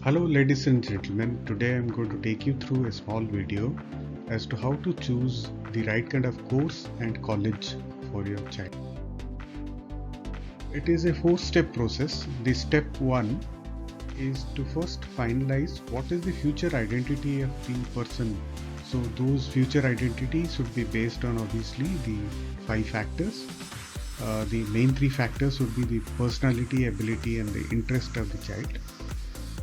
Hello ladies and gentlemen, today I am going to take you through a small video as to how to choose the right kind of course and college for your child. It is a 4-step process. The step 1 is to first finalize what is the future identity of the person. So those future identities should be based on obviously the 5 factors. The main 3 factors would be the personality, ability and the interest of the child.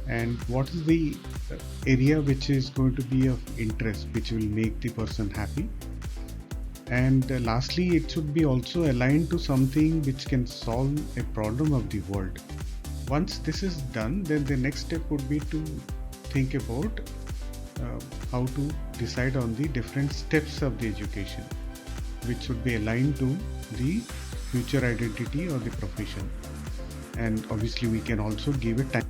And what is the area which is going to be of interest, which will make the person happy. And lastly, it should be also aligned to something which can solve a problem of the world. Once this is done, then the next step would be to think about how to decide on the different steps of the education, which should be aligned to the future identity or the profession. And obviously we can also give it time.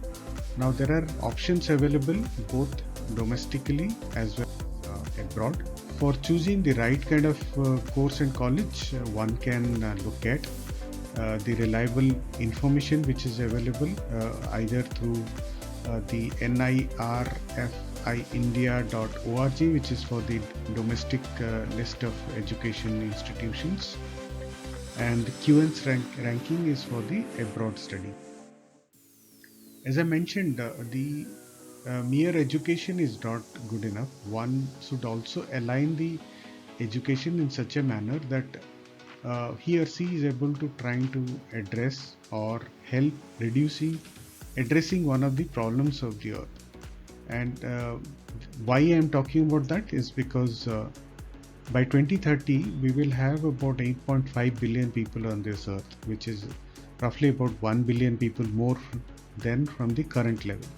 Now there are options available both domestically as well as abroad. For choosing the right kind of course and college, one can look at the reliable information which is available either through the nirfindia.org, which is for the domestic list of education institutions, and the QN's ranking is for the abroad study. As I mentioned, the mere education is not good enough. One should also align the education in such a manner that he or she is able to trying to address or help addressing one of the problems of the earth. And why I am talking about that is because by 2030 we will have about 8.5 billion people on this earth, which is roughly about 1 billion people more than from the current level.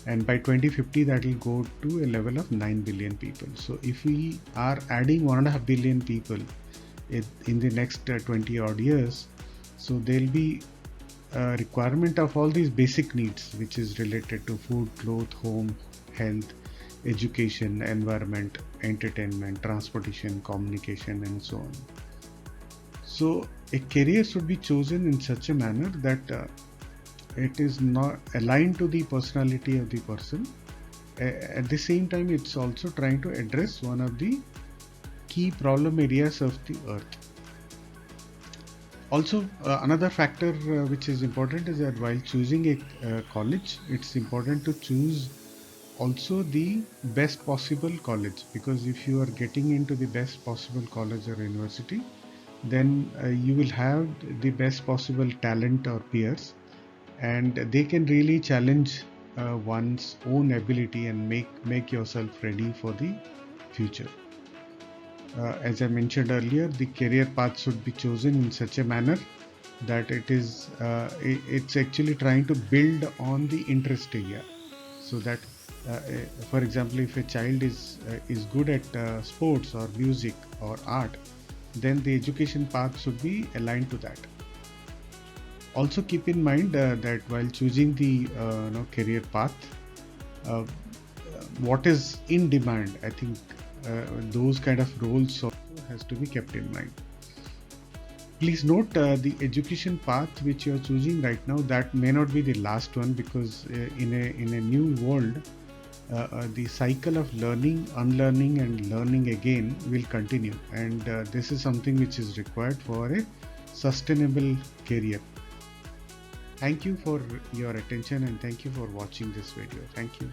And by 2050 that will go to a level of 9 billion people. So if we are adding 1.5 billion people in the next 20 odd years, so there will be a requirement of all these basic needs which is related to food, clothes, home, health, education, environment, entertainment, transportation, communication and so on. So a career should be chosen in such a manner that it is not aligned to the personality of the person. At the same time, it's also trying to address one of the key problem areas of the earth. Also, another factor which is important is that while choosing a college, it's important to choose also the best possible college, because if you are getting into the best possible college or university, then you will have the best possible talent or peers, and they can really challenge one's own ability and make yourself ready for the future. As I mentioned earlier, the career path should be chosen in such a manner that it's actually trying to build on the interest area, so that for example, if a child is good at sports or music or art, then the education path should be aligned to that. Also keep in mind that while choosing the career path, what is in demand, I think those kind of roles also has to be kept in mind. Please note the education path which you are choosing right now, that may not be the last one, because in a new world the cycle of learning, unlearning and learning again will continue, and this is something which is required for a sustainable career. Thank you for your attention and thank you for watching this video. Thank you.